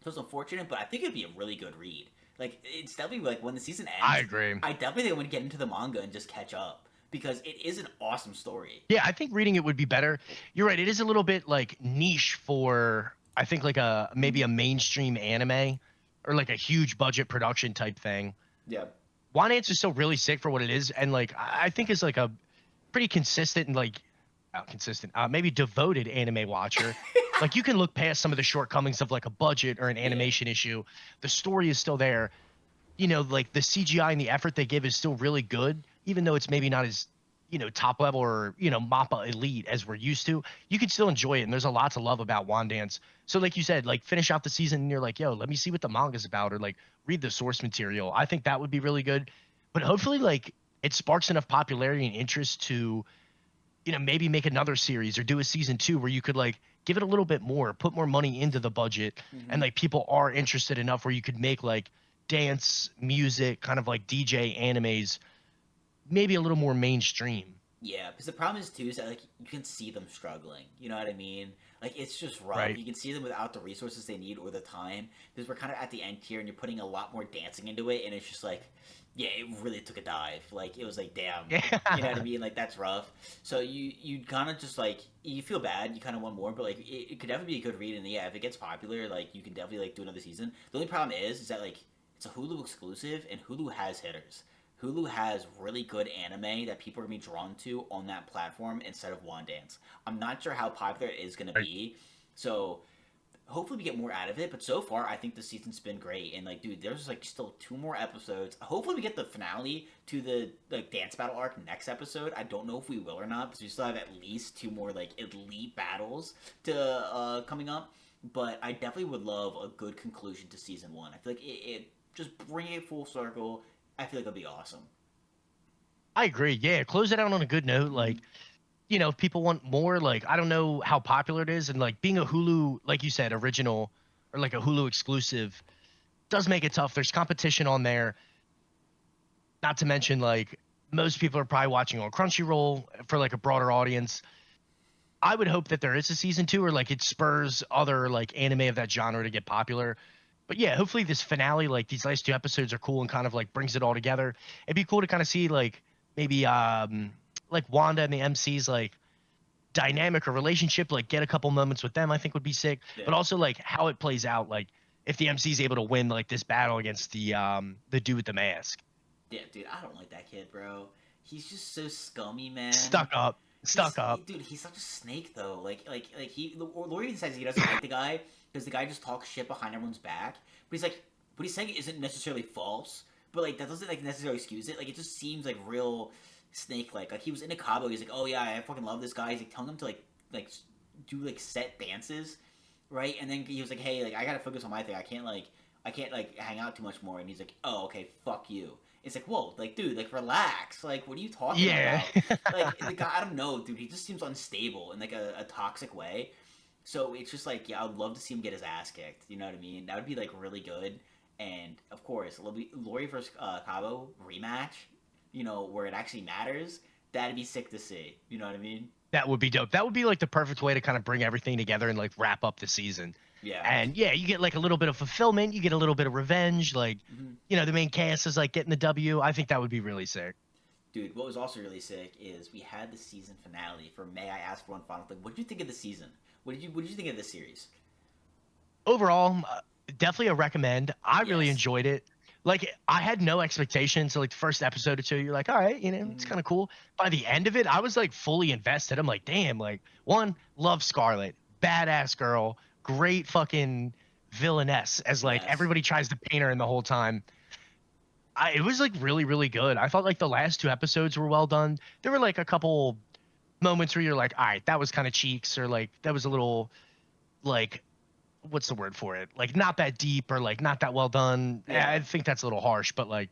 So it's unfortunate, but I think it'd be a really good read. Like it's definitely like when the season I ends, agree. I definitely think I'm gonna get into the manga and just catch up because it is an awesome story. Yeah, I think reading it would be better. You're right. It is a little bit like niche for I think like a maybe a mainstream anime or like a huge budget production type thing. Yeah. One Ants is still really sick for what it is, and like I think is like a pretty consistent and like consistent, maybe devoted anime watcher. Like you can look past some of the shortcomings of like a budget or an Yeah. animation issue. The story is still there. Like the CGI and the effort they give is still really good, even though it's maybe not as top level or, Mappa elite as we're used to, you can still enjoy it. And there's a lot to love about Wandance. So like you said, like finish out the season and you're like, yo, let me see what the manga's about or like read the source material. I think that would be really good. But hopefully like it sparks enough popularity and interest to, maybe make another series or do a season 2 where you could like give it a little bit more, put more money into the budget and Hmm. like people are interested enough where you could make like dance, music, kind of like DJ animes, maybe a little more mainstream. Yeah, because the problem is too is that like you can see them struggling. You know what I mean? Like it's just rough. Right. You can see them without the resources they need or the time because we're kind of at the end here and you're putting a lot more dancing into it, and it's just like, yeah, it really took a dive. Like it was like, damn, you know what I Yeah. mean? Like that's rough. So you kind of just like you feel bad. You kind of want more, but like it could definitely be a good read. And yeah, if it gets popular, like you can definitely like do another season. The only problem is that like it's a Hulu exclusive, and Hulu has hitters. Hulu has really good anime that people are gonna be drawn to on that platform instead of Wandance. I'm not sure how popular it is gonna Right. be, so hopefully we get more out of it. But so far, I think the season's been great. And like, dude, there's like still 2 more episodes. Hopefully, we get the finale to the like dance battle arc next episode. I don't know if we will or not because we still have at least 2 more like elite battles to coming up. But I definitely would love a good conclusion to season 1. I feel like it just bring it full circle. I feel like it'll be awesome. I agree. Yeah, close it out on a good note. Mm-hmm. Like, if people want more, like I don't know how popular it is, and like being a Hulu, like you said, original or like a Hulu exclusive does make it tough. There's competition on there. Not to mention, like most people are probably watching on Crunchyroll for like a broader audience. I would hope that there is a season 2 or like it spurs other like anime of that genre to get popular. But yeah, hopefully this finale, like these last 2 episodes are cool and kind of like brings it all together. It'd be cool to kind of see like maybe like Wanda and the MC's like dynamic or relationship, like get a couple moments with them, I think would be sick. Yeah. But also like how it plays out, like if the MC is able to win like this battle against the dude with the mask. Yeah, dude, I don't like that kid, bro. He's just so scummy, man. Stuck up. Stuck up. Dude, he's such a snake though. Like he. Lori even says he doesn't like the guy because the guy just talks shit behind everyone's back. But he's like, what he's saying isn't necessarily false. But like that doesn't like necessarily excuse it. Like it just seems like real snake like. Like he was in a Cabo. He's like, oh yeah, I fucking love this guy. He's like telling him to like do like set dances, right? And then he was like, hey, like I gotta focus on my thing. I can't hang out too much more. And he's like, oh okay, fuck you. It's like, whoa, like, dude, like, relax. Like, what are you talking Yeah. about? Like, the guy, I don't know, dude. He just seems unstable in like a toxic way. So it's just like, yeah, I'd love to see him get his ass kicked. You know what I mean? That would be like really good. And of course, Lori versus Cabo rematch. Where it actually matters. That'd be sick to see. You know what I mean? That would be dope. That would be like the perfect way to kind of bring everything together and like wrap up the season. Yeah. And yeah, you get like a little bit of fulfillment, you get a little bit of revenge, like Hmm. the main cast is like getting the W. I think that would be really sick. Dude, what was also really sick is we had the season finale for May I Ask for One Final Thing. What did you think of the season? What did you think of the series? Overall, definitely a recommend. I really Yes. enjoyed it. Like I had no expectations. So like the first episode or two, you're like, all right, it's Hmm. kind of cool. By the end of it, I was like fully invested. I'm like, damn, like one, love Scarlet, badass girl, great fucking villainess. As like Yes. everybody tries to paint her in the whole time. It was like really, really good. I thought like the last 2 episodes were well done. There were like a couple moments where you're like, all right, that was kind of cheeks, or like that was a little like what's the word for it? Like not that deep or like not that well done. I Yeah. think that's a little harsh, but like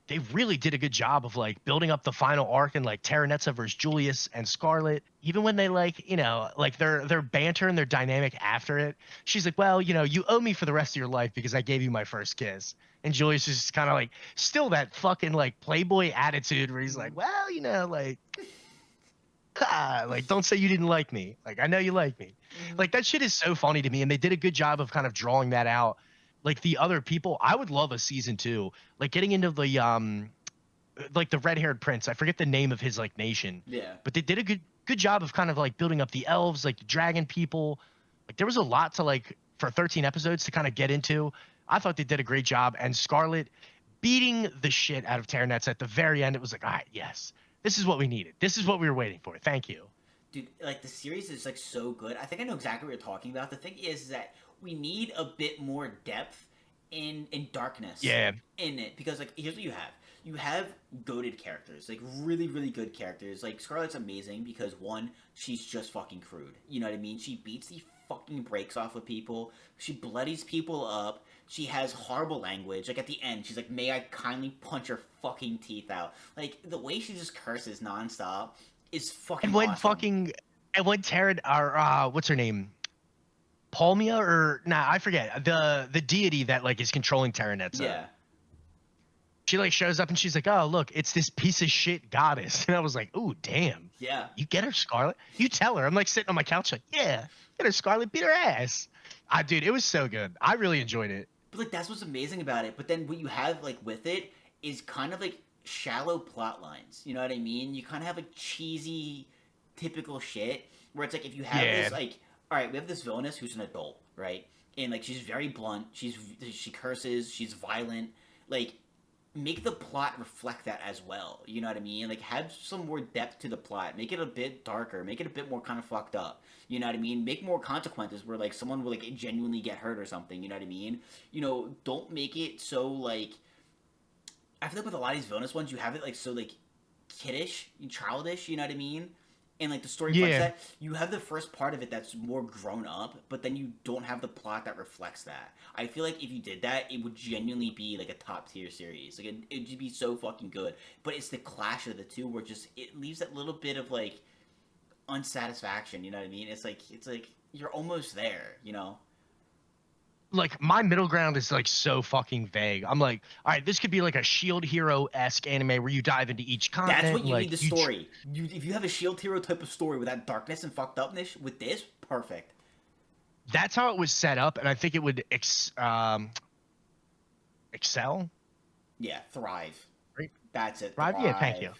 they really did a good job of like building up the final arc and like Terranetza versus Julius and Scarlet. Even when they like, like their banter and their dynamic after it. She's like, well, you owe me for the rest of your life because I gave you my first kiss. And Julius is just kind of like still that fucking like playboy attitude where he's like, Mhm. well, like like don't say you didn't like me. Like I know you like me. Mhm. Like that shit is so funny to me, and they did a good job of kind of drawing that out. Like the other people, I would love a season 2. Like getting into the like the red-haired prince. I forget the name of his like nation, Yeah. but they did a good job of kind of like building up the elves, like the dragon people. Like there was a lot to like for 13 episodes to kind of get into. I thought they did a great job, and Scarlet beating the shit out of Terranets at the very end. It was like, all right, yes, this is what we needed. This is what we were waiting for. Thank you. Dude, like the series is like so good. I think I know exactly what you're talking about. The thing is that we need a bit more depth in darkness Yeah, in it because like here's what you have. you have goated characters, like really, really good characters. Like Scarlet's amazing because one, she's just fucking crude. You know what I mean? She beats the fucking brakes off of people. She bloodies people up. She has horrible language. Like at the end, she's like, "May I kindly punch your fucking teeth out?" Like the way she just curses nonstop is fucking And when awesome. fucking and when Terran or what's her name? Palmia or nah, I forget. The deity that like is controlling Terranetza. Yeah, She like shows up and she's like, "Oh, look, it's this piece of shit goddess." And I was like, "Ooh, damn. yeah. You get her, Scarlet? You tell her." I'm like sitting on my couch like, "Yeah, get her, Scarlet, beat her ass." Dude, it was so good. I really enjoyed it. But like that's what's amazing about it. But then what you have like with it is kind of like shallow plot lines. You know what I mean? You kind of have like cheesy, typical shit where it's like if you have Yeah. this like, all right, we have this villainess who's an adult, right? And like she's very blunt. She curses. She's violent. Like make the plot reflect that as well. You know what I mean? Like have some more depth to the plot. Make it a bit darker. Make it a bit more kind of fucked up. You know what I mean? Make more consequences where like someone will like genuinely get hurt or something. You know what I mean? You know, don't make it so like. I feel like with a lot of these villainous ones, you have it like so like kiddish, childish. You know what I mean? And like the story reflects Yeah. that. You have the first part of it that's more grown up, but then you don't have the plot that reflects that. I feel like if you did that, it would genuinely be like a top tier series. Like it'd be so fucking good. But it's the clash of the two where just it leaves that little bit of like unsatisfaction. You know what I mean? It's like you're almost there. You know? Like my middle ground is like so fucking vague. I'm like, all right, this could be like a Shield Hero esque anime where you dive into each That's continent what and you need. like The story. If you have a Shield Hero type of story with that darkness and fucked upness with this, perfect. that's how it was set up, and I think it would excel. Yeah, thrive. Right? That's it. Thrive. Yeah, thank Thrive. you.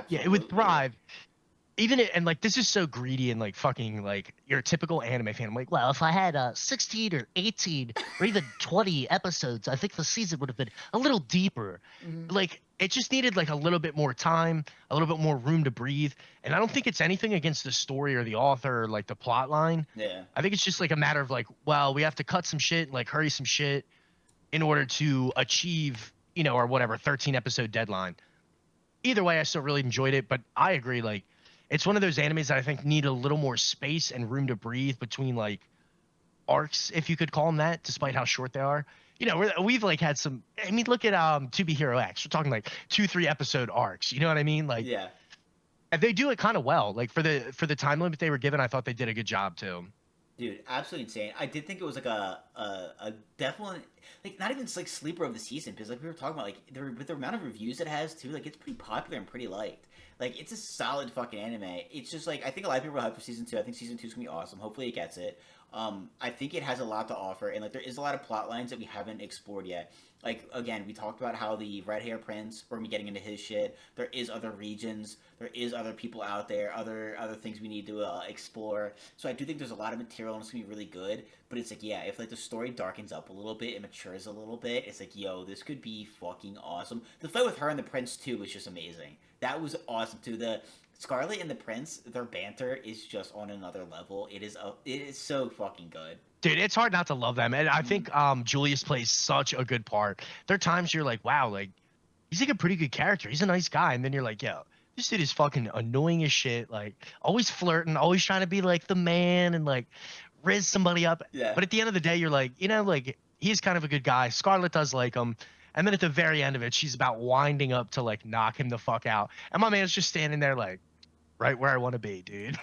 Yeah, it would Absolutely. thrive. Even it, and like this is so greedy and like fucking like you're a typical anime fan. I'm like, well, if I had 16 or 18 or even 20 episodes, I think the season would have been a little deeper. Mm-hmm. Like it just needed like a little bit more time, a little bit more room to breathe. And I don't think it's anything against the story or the author or like the plot line. Yeah. I think it's just like a matter of like, well, we have to cut some shit and like hurry some shit in order to achieve, or whatever 13 episode deadline. Either way, I still really enjoyed it, but I agree. Like, it's one of those animes that I think need a little more space and room to breathe between like arcs, if you could call them that, despite how short they are. We've like had some. I mean, look at To Be Hero X. We're talking like 2-3 episode arcs. You know what I mean? Like, Yeah. and they do it kind of well. Like for the time limit they were given, I thought they did a good job too. Dude, absolutely insane. I did think it was like a definite like not even like sleeper of the season because like we were talking about like with the amount of reviews it has too, like it's pretty popular and pretty liked. Like it's a solid fucking anime. It's just like I think a lot of people are hyped for season two. I think season two is gonna be awesome. Hopefully it gets it. I think it has a lot to offer and like there is a lot of plot lines that we haven't explored yet. Like again, we talked about how the red hair prince, we're gonna be getting into his shit. There is other regions, there is other people out there, other things we need to explore. So I do think there's a lot of material and it's gonna be really good. But it's like, yeah, if like the story darkens up a little bit, it matures a little bit. It's like, yo, this could be fucking awesome. The fight with her and the prince too was just amazing. That was awesome too. The Scarlet and the prince, their banter is just on another level. It is so fucking good. Dude, it's hard not to love them, and I Mm, think Julius plays such a good part. There are times you're like, wow, like he's like a pretty good character. He's a nice guy, and then you're like, yo, this dude is fucking annoying as shit. Like always flirting, always trying to be like the man and like riz somebody up. yeah. But at the end of the day, you're like, like he's kind of a good guy. Scarlett does like him. And then at the very end of it, she's about winding up to like knock him the fuck out. And my man's just standing there like, right where I want to be, dude.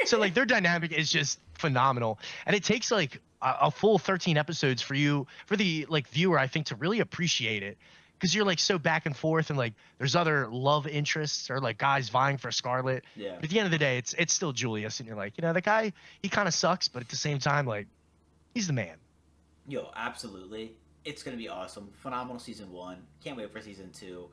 So like their dynamic is just phenomenal. And it takes like a full 13 episodes for the like viewer, I think, to really appreciate it. Because you're like so back and forth, and like there's other love interests or like guys vying for Scarlet. Yeah. But at the end of the day, it's still Julius, and you're like, the guy, he kind of sucks, but at the same time, like he's the man. Yo, absolutely. It's gonna be awesome. Phenomenal season one. Can't wait for season two.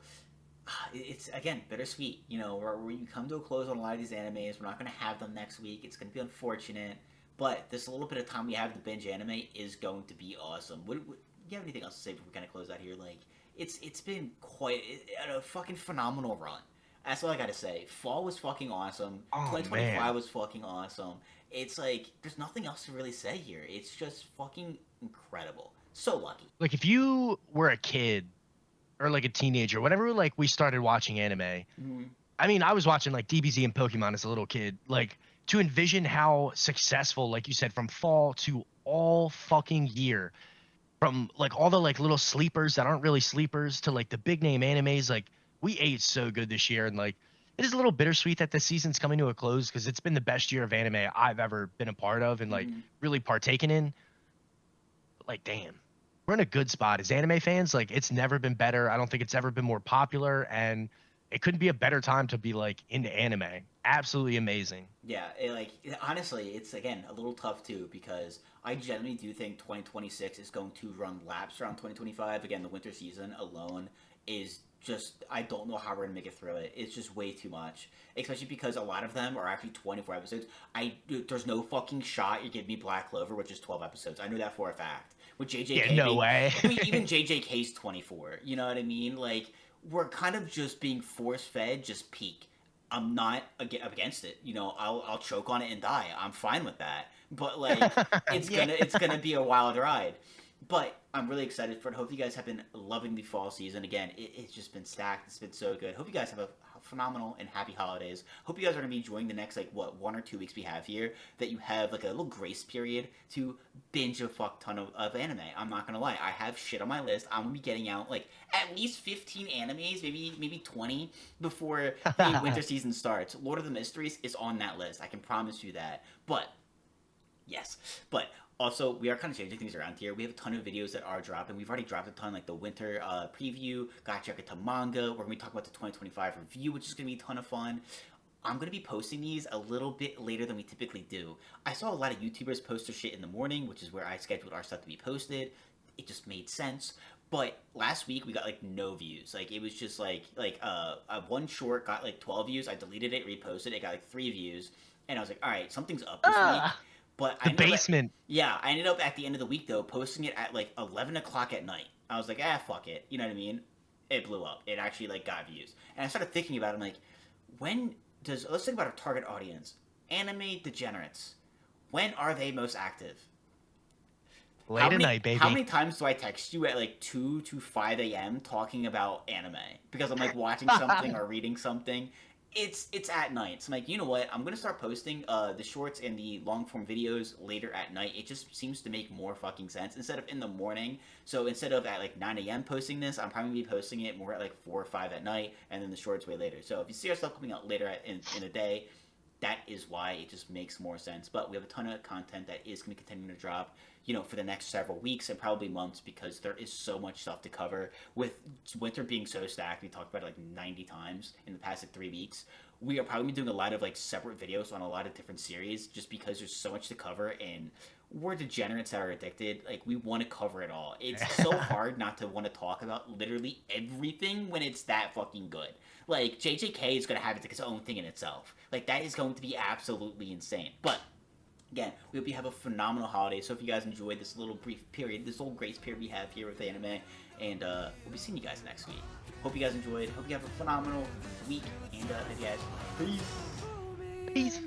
It's again bittersweet. Where you come to a close on a lot of these animes. We're not gonna have them next week. It's gonna be unfortunate, but this little bit of time we have to binge anime is going to be awesome. Do you have anything else to say before we kind of close out here? Like, it's been quite a fucking phenomenal run. That's all I gotta say. Fall was fucking awesome. Oh 2025 man. was fucking awesome. It's like there's nothing else to really say here. It's just fucking incredible. So lucky. Like if you were a kid or like a teenager, whenever like we started watching anime, Mhm. I mean, I was watching like DBZ and Pokemon as a little kid. Like to envision how successful, like you said, from fall to all fucking year, from like all the like little sleepers that aren't really sleepers to like the big name animes, like we ate so good this year. And like it is a little bittersweet that this season's coming to a close because it's been the best year of anime I've ever been a part of and like Mhm. really partaken in. But like, damn, we're in a good spot as anime fans. Like it's never been better. I don't think it's ever been more popular, and it couldn't be a better time to be like into anime. Absolutely amazing. Yeah, honestly, it's again a little tough too because I genuinely do think 2026 is going to run laps around 2025. Again, the winter season alone is just I don't know how we're gonna make it through it. It's just way too much, especially because a lot of them are actually 24 episodes. There's no fucking shot you're giving me Black Clover, which is 12 episodes. I know that for a fact. With Yeah, JJK no being, way. I mean, even JJK's 24. You know what I mean? Like we're kind of just being force fed just peak. I'm not against it. You know, I'll choke on it and die. I'm fine with that. But like, Yeah. it's gonna be a wild ride. But I'm really excited for it. Hope you guys have been loving the fall season. Again, it's just been stacked. It's been so good. Hope you guys have a phenomenal and happy holidays. Hope you guys are gonna be enjoying the next like what 1 or 2 weeks we have here. That you have like a little grace period to binge a fuck ton of anime. I'm not gonna lie. I have shit on my list. I'm gonna be getting out like at least 15 animes, maybe 20 before the winter season starts. Lord of the Mysteries is on that list. I can promise you that. But yes, but also we are kind of changing things around here. We have a ton of videos that are dropping. We've already dropped a ton, like the winter preview, Gachiakuta manga. We're gonna be talking about the 2025 review, which is gonna be a ton of fun. I'm gonna be posting these a little bit later than we typically do. I saw a lot of YouTubers post their shit in the morning, which is where I scheduled our stuff to be posted. It just made sense. But last week we got like no views. Like it was just one short got like 12 views. I deleted it, reposted it, got like 3 views, and I was like, all right, something's up this week. Ah, But I the ended up basement. I ended up at the end of the week though posting it at like 11 o'clock at night. I was like, fuck it. You know what I mean? It blew up. It actually like got views, and I started thinking about it. I'm like, when let's think about our target audience, anime degenerates. When are they most active? Late at night, How baby. many times do I text you at like 2 to 5 a.m. talking about anime because I'm like watching something or reading something? It's at night. So I'm like, you know what? I'm gonna start posting the shorts and the long form videos later at night. It just seems to make more fucking sense instead of in the morning. So instead of at like 9 a.m. posting this, I'm probably gonna be posting it more at like 4 or 5 at night, and then the shorts way later. So if you see our stuff coming out later in a day, that is why it just makes more sense. But we have a ton of content that is going to continue to drop, for the next several weeks and probably months because there is so much stuff to cover. With winter being so stacked, we talked about it like 90 times in the past like 3 weeks. We are probably doing a lot of like separate videos on a lot of different series just because there's so much to cover and we're degenerates that are addicted. Like we want to cover it all. It's so hard not to want to talk about literally everything when it's that fucking good. Like JJK is gonna have its own thing in itself. Like that is going to be absolutely insane. But again, we hope you have a phenomenal holiday. So if you guys enjoyed this little brief period, this little grace period we have here with anime, and we'll be seeing you guys next week. Hope you guys enjoyed. Hope you have a phenomenal week, and you guys, peace. Peace.